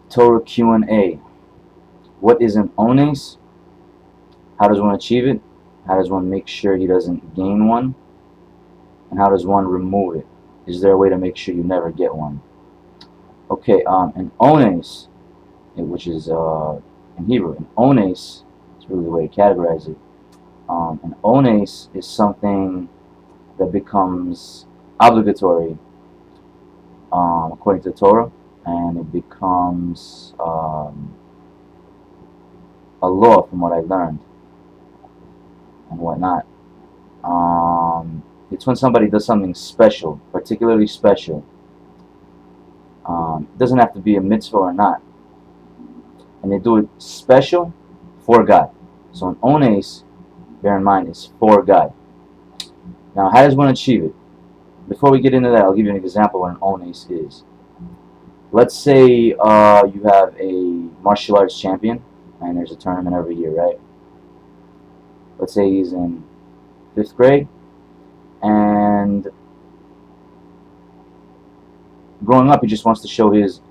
Torah Q&A. What is an ONAIS? How does one achieve it? How does one make sure he doesn't gain one? And how does one remove it? Is there a way to make sure you never get one? Okay, an ONAIS, which is in Hebrew, an ONAIS is really the way to categorize it. An ONAIS is something that becomes obligatory according to the Torah, and it becomes a law from what I learned and whatnot. It's when somebody does something special, particularly special. It doesn't have to be a mitzvah or not, and they do it special for God. So an ONAIS, bear in mind, is for God. Now, how does one achieve it? Before we get into that, I'll give you an example of what an ONAIS is. Let's say you have a martial arts champion, and there's a tournament every year, right? Let's say he's in 5th grade, and growing up he just wants to show his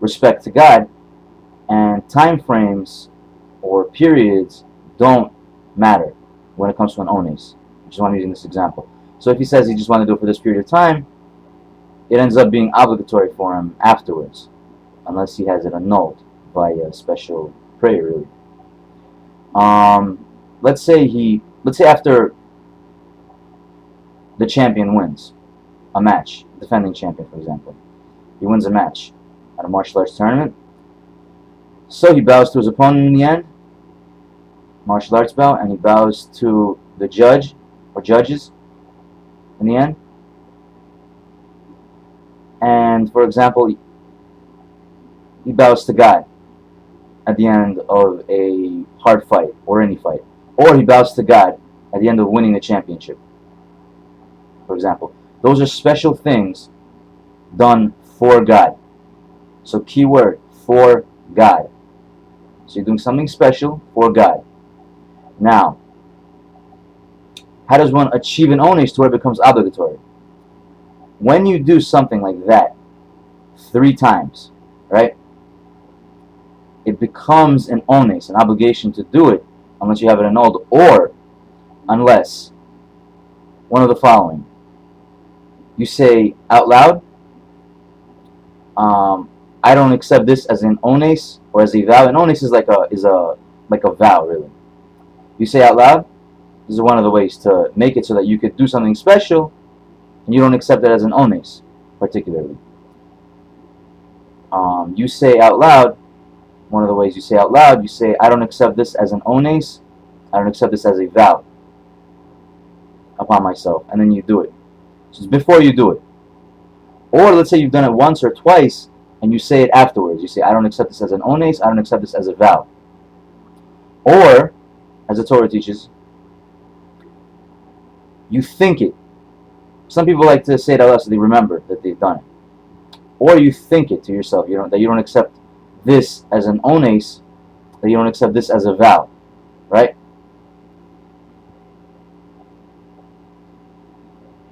respect to God, and time frames or periods don't matter when it comes to an ONAIS, which is why I'm using this example. So if he says he just wanted to do it for this period of time, it ends up being obligatory for him afterwards, unless he has it annulled by a special prayer, really. Let's say after the champion wins a match, defending champion, for example, he wins a match at a martial arts tournament. So he bows to his opponent in the end, martial arts bow, and he bows to the judge or judges in the end. And for example, he bows to God at the end of a hard fight or any fight, or he bows to God at the end of winning the championship, for example. Those are special things done for God. So keyword, for God. So you're doing something special for God. Now, how does one achieve an ONAIS to where it becomes obligatory? When you do something like that 3 times, right, it becomes an ONAIS, an obligation to do it, unless you have it annulled, or unless one of the following. You say out loud, I don't accept this as an ONAIS or as a vow. An ONAIS is like a vow, really. You say out loud. This is one of the ways to make it so that you could do something special and you don't accept it as an ONAIS, particularly. You say out loud, one of the ways you say out loud, you say, I don't accept this as an ONAIS, I don't accept this as a vow upon myself, and then you do it. So it's before you do it. Or let's say you've done it once or twice, and you say it afterwards. You say, I don't accept this as an ONAIS, I don't accept this as a vow. Or, as the Torah teaches, you think it. Some people like to say it out loud so they remember that they've done it. Or you think it to yourself, that you don't accept this as an ONAIS, that you don't accept this as a vow, right?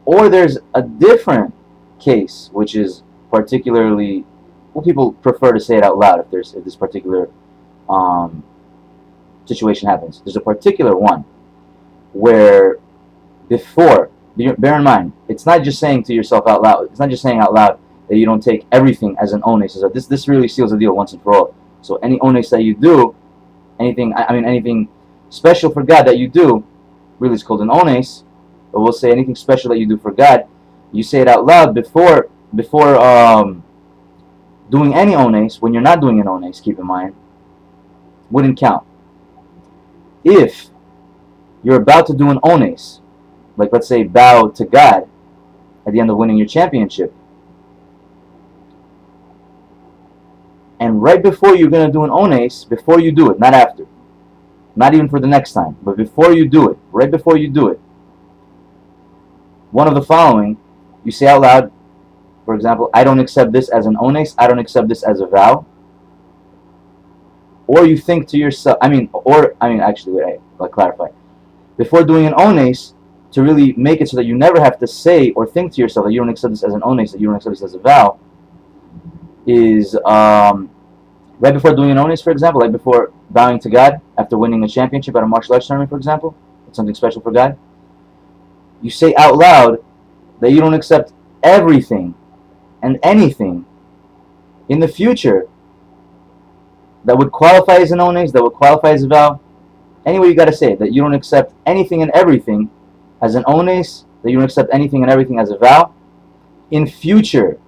Or there's a different case, which is particularly, well, people prefer to say it out loud if this particular situation happens. There's a particular one where before, bear in mind, it's not just saying to yourself out loud, it's not just saying out loud that you don't take everything as an ONAIS. So this really seals the deal once and for all. So any ONAIS that you do, anything special for God that you do, really is called an ONAIS. But we'll say anything special that you do for God, you say it out loud before doing any ONAIS. When you're not doing an ONAIS, keep in mind, wouldn't count. If you're about to do an ONAIS, like let's say bow to God at the end of winning your championship, and right before you're going to do an ONAIS, before you do it, not after, not even for the next time, but before you do it, right before you do it, one of the following, you say out loud, for example, I don't accept this as an ONAIS, I don't accept this as a vow. Or you think to yourself, actually, wait, I'll clarify. Before doing an ONAIS, to really make it so that you never have to say or think to yourself that you don't accept this as an ONAIS, that you don't accept this as a vow, is Right before doing an onis, for example, right before bowing to God after winning a championship at a martial arts tournament, for example, it's something special for God. You say out loud that you don't accept everything and anything in the future that would qualify as an onis, that would qualify as a vow. Anyway, you got to say it, that you don't accept anything and everything as an onis, that you don't accept anything and everything as a vow in the future,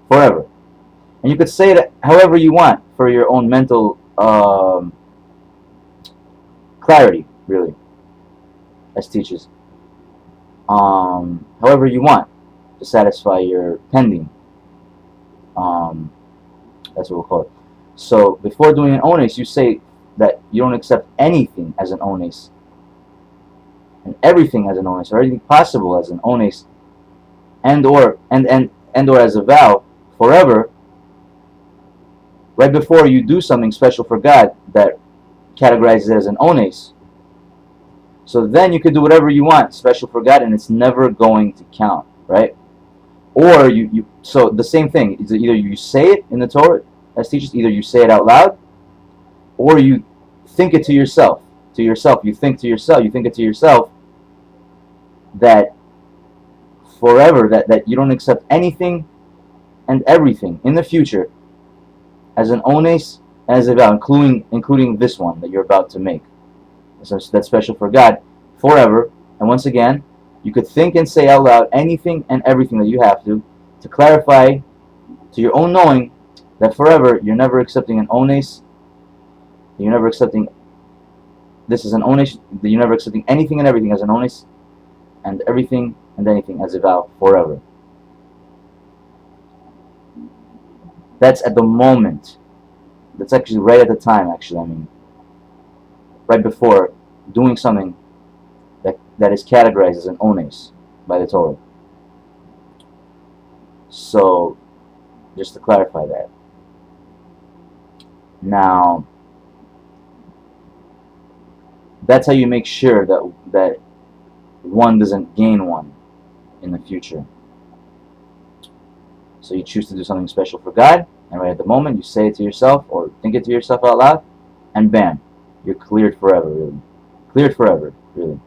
forever. And you could say it however you want for your own mental clarity, really, as teachers. However you want to satisfy your pending. That's what we'll call it. So before doing an onis, you say that you don't accept anything as an onis, and everything as an onis, or anything possible as an onis, and or as a vow forever. Right before you do something special for God that categorizes it as an onis. So then you could do whatever you want special for God, and it's never going to count, right? Or so the same thing is either you say it in the Torah as teachers, either you say it out loud, or you think it to yourself. You think it to yourself that forever, that you don't accept anything and everything in the future as an ones, as a vow, including this one that you're about to make. So that's special for God forever. And once again, you could think and say out loud anything and everything that you have to clarify to your own knowing that forever you're never accepting an ones, you're never accepting this is an ones, that you're never accepting anything and everything as an ones, and everything and anything as a vow forever. That's at the moment. That's actually right at the time, actually. I mean, right before doing something that is categorized as an ones by the Torah. So, just to clarify that. Now, that's how you make sure that one doesn't gain one in the future. So you choose to do something special for God, and right at the moment you say it to yourself or think it to yourself out loud, and bam, you're cleared forever, really. Cleared forever, really.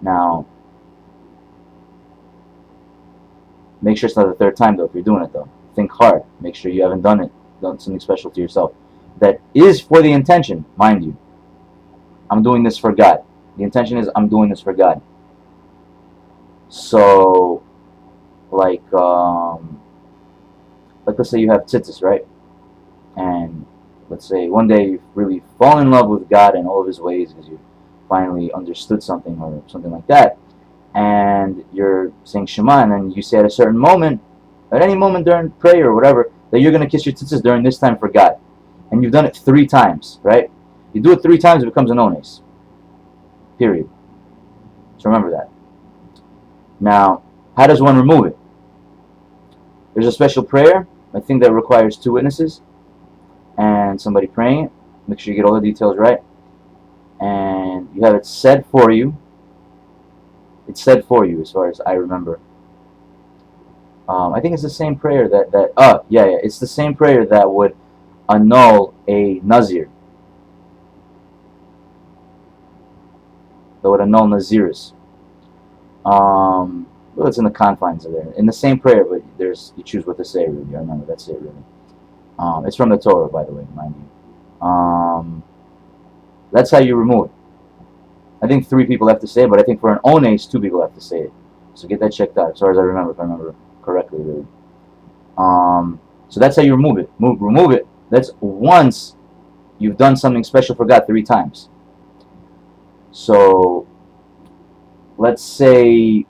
Now, make sure it's not the third time, though, if you're doing it, though. Think hard. Make sure you haven't done something special to yourself. That is for the intention, mind you. I'm doing this for God. The intention is I'm doing this for God. So, like let's say you have tzitzis, right? And let's say one day you've really fallen in love with God and all of His ways because you finally understood something or something like that, and you're saying Shema, and then you say at a certain moment, at any moment during prayer or whatever, that you're going to kiss your tzitzis during this time for God. And you've done it 3 times, right? You do it 3 times, it becomes an ones. Period. So remember that. Now, how does one remove it? There's a special prayer, I think, that requires 2 witnesses and somebody praying it. Make sure you get all the details right. And you have it said for you. It's said for you as far as I remember. I think it's the same prayer it's the same prayer that would annul a Nazir. That would annul Naziris. Well, it's in the confines of there. In the same prayer, but you choose what to say, really. I remember, that's it, really. It's from the Torah, by the way, mind you. That's how you remove it. I think 3 people have to say it, but I think for an ones, 2 people have to say it. So get that checked out, as far as I remember, if I remember correctly, really. So that's how you remove it. Remove it. That's once you've done something special for God 3 times. So, let's say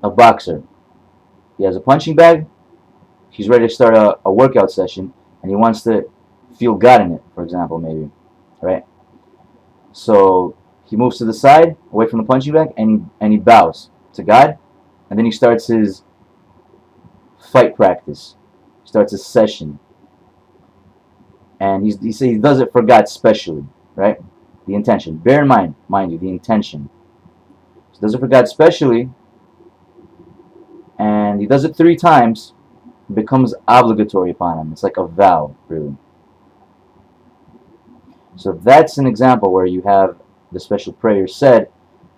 a boxer. He has a punching bag. He's ready to start a workout session, and he wants to feel God in it, for example, maybe, right? So he moves to the side, away from the punching bag, and he bows to God, and then he starts his fight practice. He starts his session, and he does it for God specially, right? The intention. Bear in mind you, the intention. He does it for God specially, and he does it 3 times, becomes obligatory upon him. It's like a vow, really. So that's an example where you have the special prayer said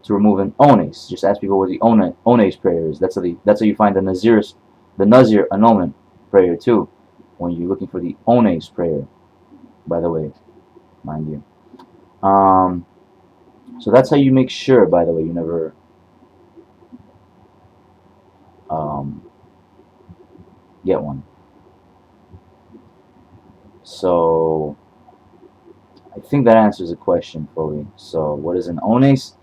to remove an ones. Just ask people what the ones prayer is. That's how you find the Nazir annulment prayer too, when you're looking for the ones prayer. By the way, mind you. So that's how you make sure. By the way, you never get one. So I think that answers the question fully. So what is an ones?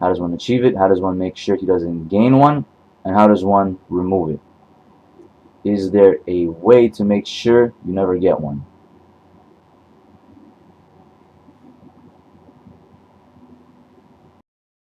How does one achieve it? How does one make sure he doesn't gain one? And how does one remove it? Is there a way to make sure you never get one?